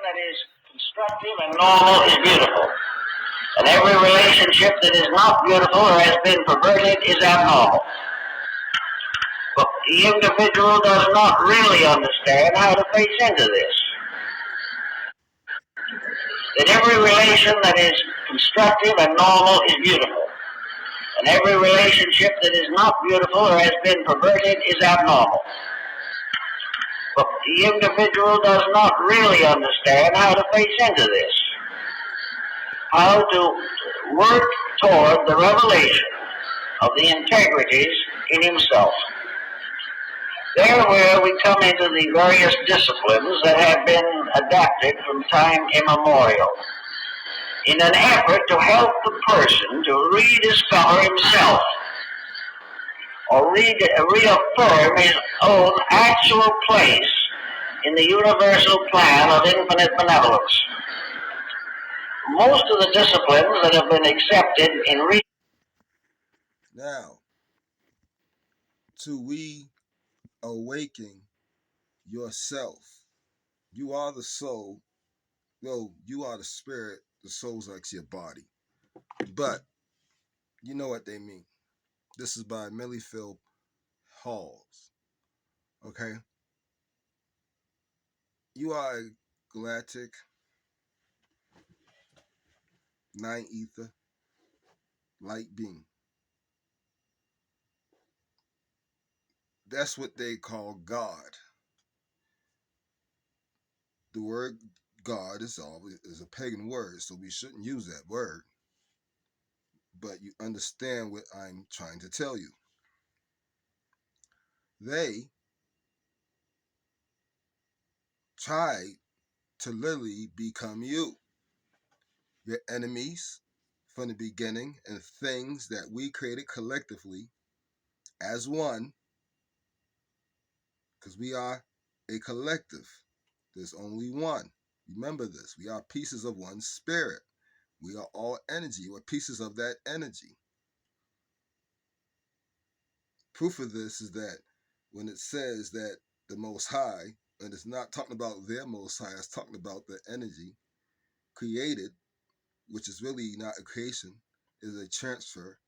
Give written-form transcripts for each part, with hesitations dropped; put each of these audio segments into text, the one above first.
that is constructive and normal is beautiful. And every relationship that is not beautiful or has been perverted is abnormal. But the individual does not really understand how to face into this. That every relation that is constructive and normal is beautiful. And every relationship that is not beautiful or has been perverted is abnormal. But the individual does not really understand how to face into this. How to work toward the revelation of the integrities in himself. There where we come into the various disciplines that have been adapted from time immemorial in an effort to help the person to rediscover himself or reaffirm his own actual place in the universal plan of infinite benevolence. Most of the disciplines that have been accepted in Now, to reawaken yourself, you are the soul. Well, you are the spirit. The soul's actually a body. But you know what they mean. This is by Millie Phil Halls. Okay? You are a galactic nine ether light being. That's what they call God. The word God is a pagan word, so we shouldn't use that word. But you understand what I'm trying to tell you. They tried to literally become you, your enemies from the beginning, and things that we created collectively as one, because we are a collective. There's only one. Remember this. We are pieces of one spirit. We are all energy. We're pieces of that energy. Proof of this is that when it says that the Most High, and it's not talking about their Most High, it's talking about the energy created, which is really not a creation, is a transfer,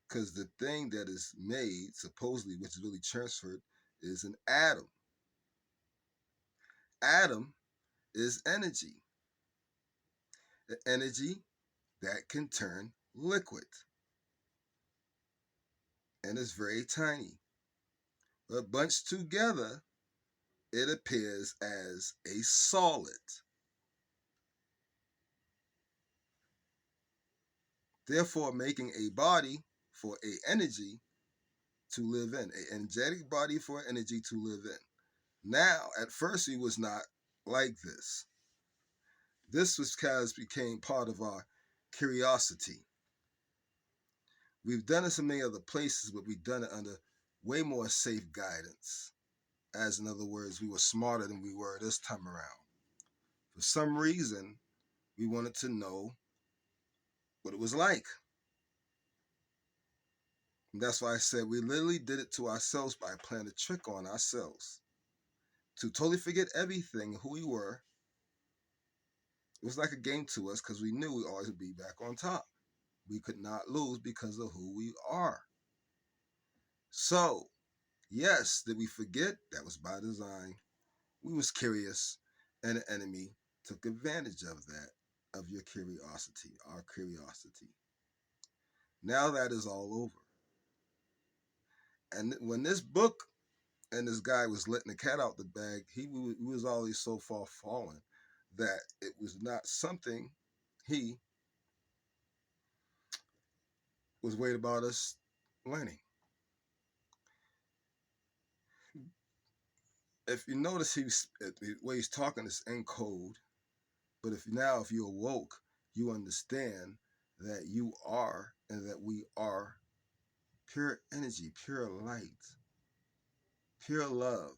because the thing that is made, supposedly, which is really transferred, is an atom. Atom is energy. The energy that can turn liquid. And it's very tiny. But bunched together, it appears as a solid. Therefore, making a body for a energy to live in, an energetic body for energy to live in. Now, at first, it was not like this. This was because became part of our curiosity. We've done it so many other places, but we've done it under way more safe guidance. As in other words, we were smarter than we were this time around. For some reason, we wanted to know what it was like. And that's why I said we literally did it to ourselves by playing a trick on ourselves. To totally forget everything, who we were. It was like a game to us because we knew we always would be back on top. We could not lose because of who we are. So, yes, did we forget? That was by design. We was curious, and the enemy took advantage of that, of your curiosity, our curiosity. Now that is all over. And when this book and this guy was letting the cat out the bag, he was already so far fallen that it was not something he was worried about us learning. If you notice, the way he's talking is in code, but if you awoke, you understand that you are and that we are pure energy, pure light, pure love.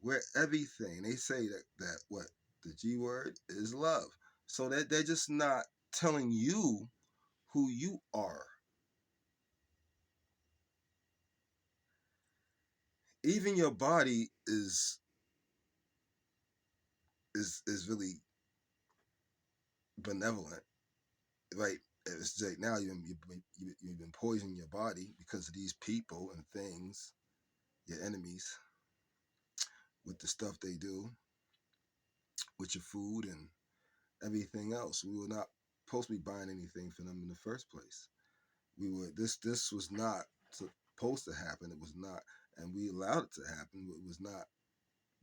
We're everything. They say that what the G word is love. So that they're just not telling you who you are. Even your body is is really benevolent, right? It's like now you've been poisoning your body because of these people and things, your enemies, with the stuff they do with your food and everything else. We were not supposed to be buying anything for them in the first place. We were this was not supposed to happen. It was not, and we allowed it to happen. It was not.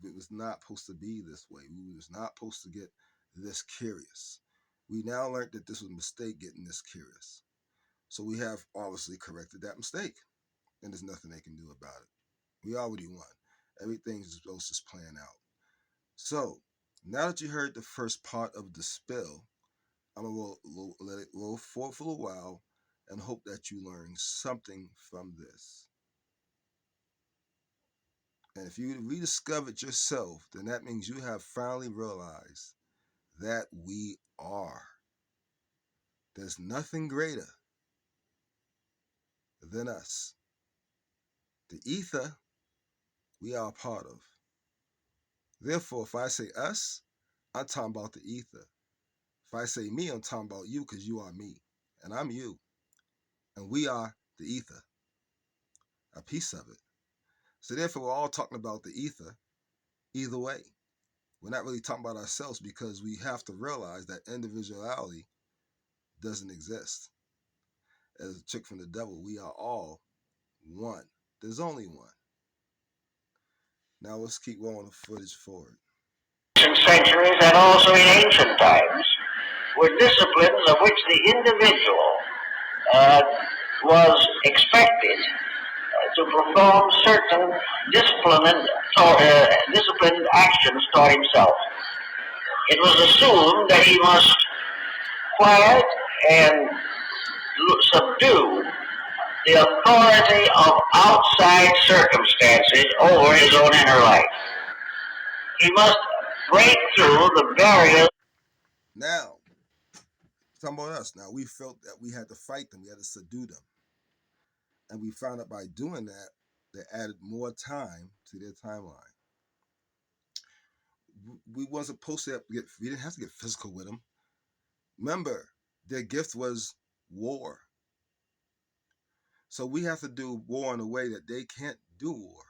It was not supposed to be this way. We was not supposed to get this curious. We now learned that this was a mistake getting this curious. So we have obviously corrected that mistake, and there's nothing they can do about it. We already won. Everything's supposed to plan out. So now that you heard the first part of the spill, I'm gonna let it roll forward for a while and hope that you learn something from this. And if you rediscovered yourself, then that means you have finally realized that we are. There's nothing greater than us. The ether, we are a part of. Therefore, if I say us, I'm talking about the ether. If I say me, I'm talking about you because you are me. And I'm you. And we are the ether, a piece of it. So therefore, we're all talking about the ether either way. We're not really talking about ourselves because we have to realize that individuality doesn't exist. As a trick from the devil, we are all one. There's only one. Now let's keep rolling the footage forward. Centuries and also in ancient times were disciplines of which the individual was expected to perform certain disciplined actions toward himself. It was assumed that he must quiet and subdue the authority of outside circumstances over his own inner life. He must break through the barriers. Now, talking about us. Now, we felt that we had to fight them, we had to subdue them. And we found out by doing that, they added more time to their timeline. We wasn't supposed to we didn't have to get physical with them. Remember, their gift was war. So we have to do war in a way that they can't do war.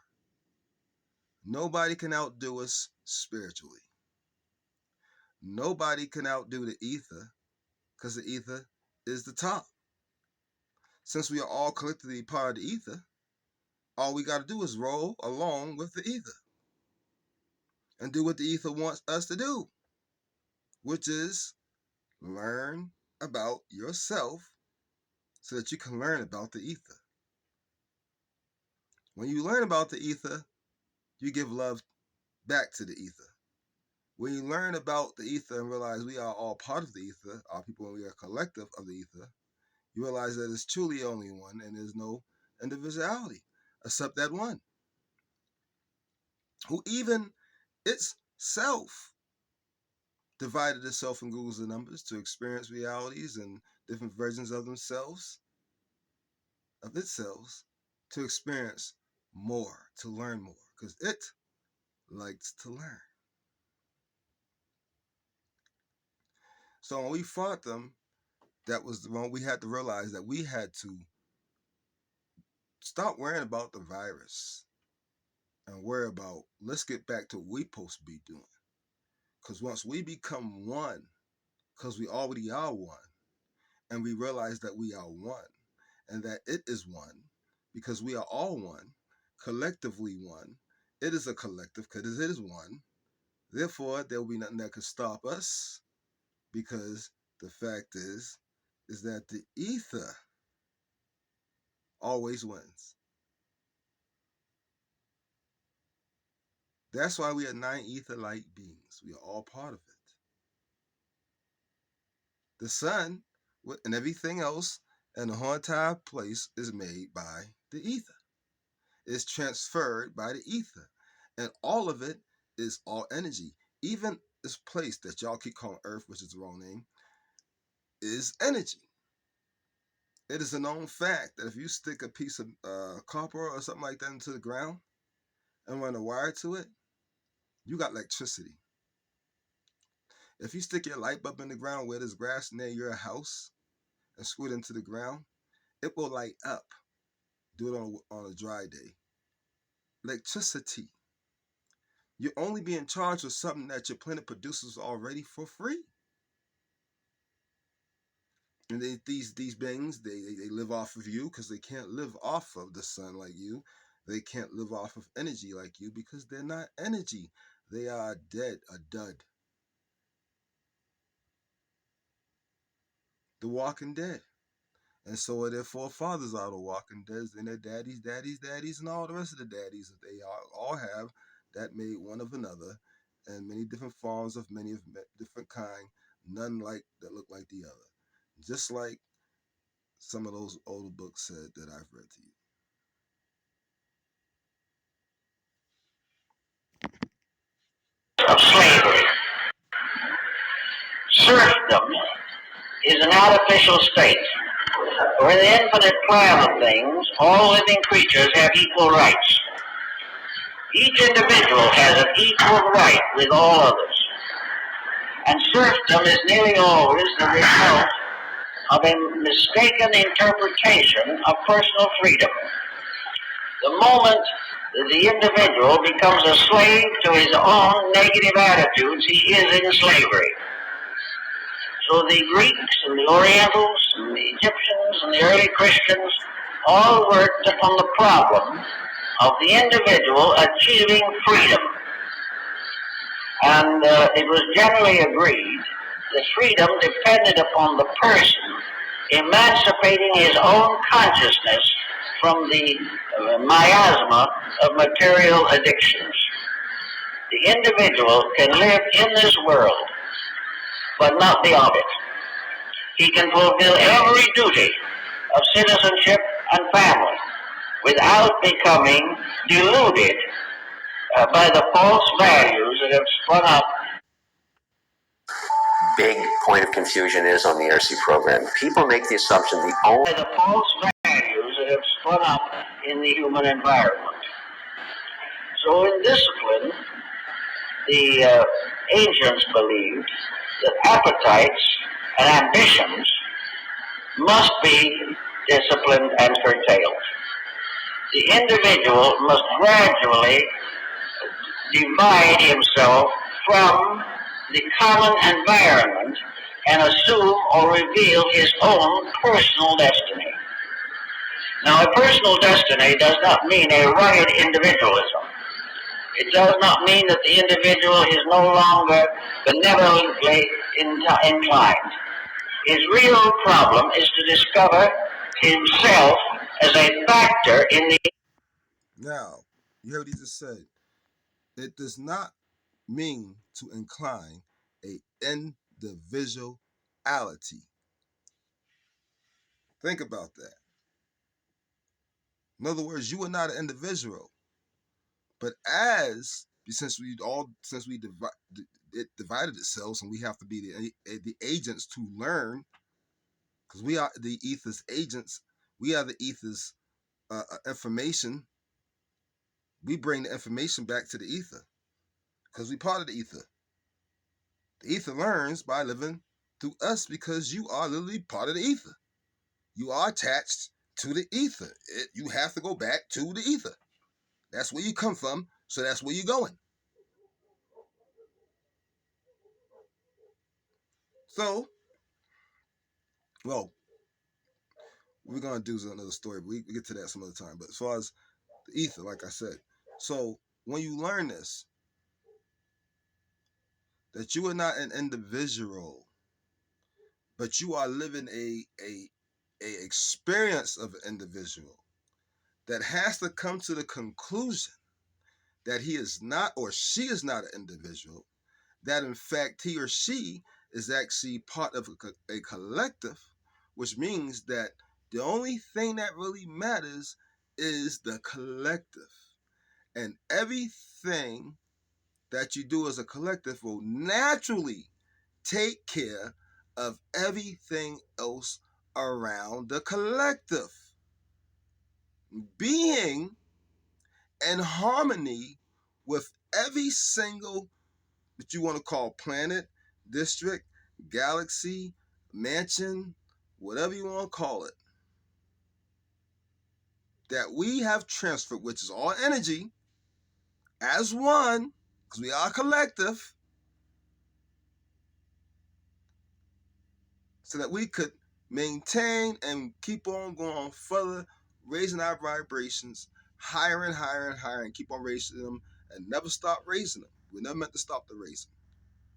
Nobody can outdo us spiritually. Nobody can outdo the ether because the ether is the top. Since we are all collectively part of the ether, all we got to do is roll along with the ether and do what the ether wants us to do, which is learn about yourself so that you can learn about the ether. When you learn about the ether, you give love back to the ether. When you learn about the ether and realize we are all part of the ether, our people, and we are collective of the ether, you realize that it's truly only one and there's no individuality except that one, who even itself divided itself in groups of numbers to experience realities and different versions of themselves, of itself, to experience more, to learn more, because it likes to learn. So when we fought them, that was the one we had to realize that we had to stop worrying about the virus and worry about, let's get back to what we're supposed to be doing. Because once we become one, because we already are one, and we realize that we are one, and that it is one, because we are all one, collectively one. It is a collective because it is one. Therefore, there will be nothing that could stop us, because the fact is that the ether always wins. That's why we are nine ether-like beings. We are all part of it. The sun and everything else in the whole entire place is made by the ether. It's transferred by the ether. And all of it is all energy. Even this place that y'all keep calling Earth, which is the wrong name, is energy. It is a known fact that if you stick a piece of copper or something like that into the ground and run a wire to it, you got electricity. If you stick your light bulb in the ground where there's grass near your house and screw it into the ground, it will light up. Do it on a dry day. Electricity. You're only being charged with something that your planet produces already for free. And these beings, they live off of you because they can't live off of the sun like you. They can't live off of energy like you because they're not energy. They are dead, a dud. The Walking Dead. And so are their forefathers are the Walking Dead, and their daddies, and all the rest of the daddies that they all have that made one of another, and many different forms of many of different kind, none like that look like the other. Just like some of those older books said that I've read to you. Of slavery. Serfdom is an artificial state where in the infinite plan of things, all living creatures have equal rights. Each individual has an equal right with all others. And serfdom is nearly always the result of a mistaken interpretation of personal freedom. The moment the individual becomes a slave to his own negative attitudes, he is in slavery. So the Greeks and the Orientals and the Egyptians and the early Christians all worked upon the problem of the individual achieving freedom. And it was generally agreed that freedom depended upon the person emancipating his own consciousness from the miasma of material addictions. The individual can live in this world, but not be of it. He can fulfill every duty of citizenship and family without becoming deluded by the false values that have sprung up. Big point of confusion is on the RC program. People make the assumption the only By the false values that have sprung up in the human environment. So in discipline, the ancients believed that appetites and ambitions must be disciplined and curtailed. The individual must gradually divide himself from the common environment and assume or reveal his own personal destiny. Now, a personal destiny does not mean a rugged individualism. It does not mean that the individual is no longer benevolently inclined. His real problem is to discover himself as a factor in the... Now, you heard what he just said. It does not mean to incline a individuality. Think about that. In other words, you are not an individual. But since it divided itself, and we have to be the agents to learn, because we are the ether's agents. We are the ether's information. We bring the information back to the ether because we part of the ether. The ether learns by living through us because you are literally part of the ether. You are attached to the ether. You have to go back to the ether. That's where you come from, so that's where you're going. So, well, we're gonna do another story, but we get to that some other time. But as far as the ether, like I said, so when you learn this, that you are not an individual, but you are living a experience of an individual that has to come to the conclusion that he is not or she is not an individual, that in fact he or she is actually part of a collective, which means that the only thing that really matters is the collective. And everything that you do as a collective will naturally take care of everything else around the collective. Being in harmony with every single, that you want to call planet, district, galaxy, mansion, whatever you want to call it, that we have transferred, which is all energy, as one, because we are collective, so that we could maintain and keep on going further, raising our vibrations higher and higher and higher, and keep on raising them and never stop raising them. We're never meant to stop the raising.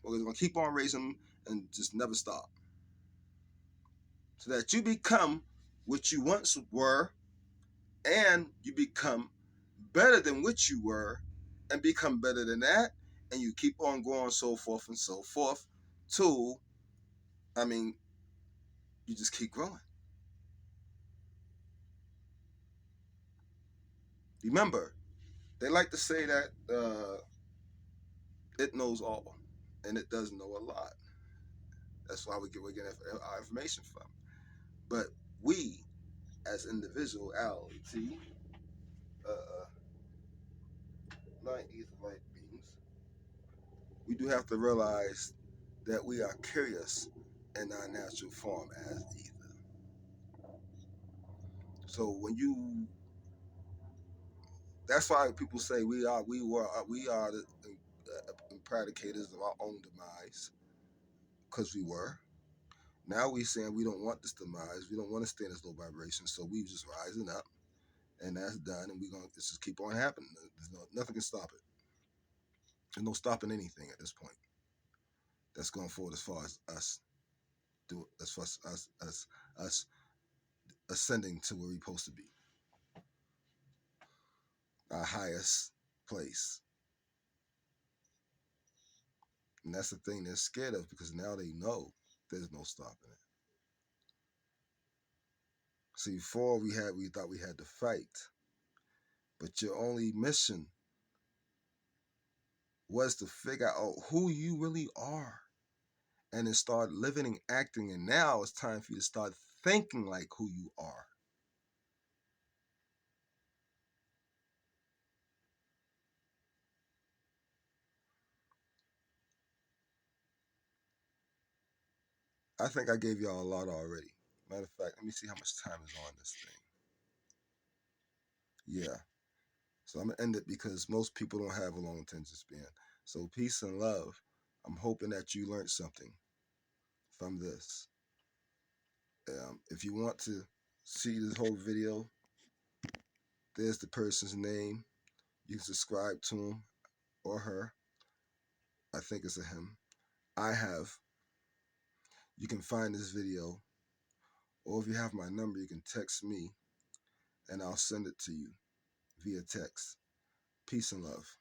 We're going to keep on raising them and just never stop. So that you become what you once were, and you become better than what you were, and become better than that, and you keep on going so forth and so forth till, you just keep growing. Remember, they like to say that it knows all, and it does know a lot. That's why we're getting our information from. But we, as individuality, non-ether light beings, we do have to realize that we are curious in our natural form as ether. So that's why people say we are the predicators of our own demise, because we were. Now we saying we don't want this demise. We don't want to stay in this low vibration. So we just rising up, and that's done. And we're gonna just keep on happening. Nothing can stop it. There's no stopping anything at this point. That's going forward as far as us as far as us ascending to where we're supposed to be, our highest place. And that's the thing they're scared of, because now they know there's no stopping it. See, before we thought we had to fight, but your only mission was to figure out who you really are, and then start living and acting. And now it's time for you to start thinking like who you are. I think I gave y'all a lot already. Matter of fact, let me see how much time is on this thing. Yeah. So I'm going to end it because most people don't have a long attention span. So peace and love. I'm hoping that you learned something from this. If you want to see this whole video, there's the person's name. You can subscribe to him or her. I think it's a him. You can find this video, or if you have my number, you can text me and I'll send it to you via text. Peace and love.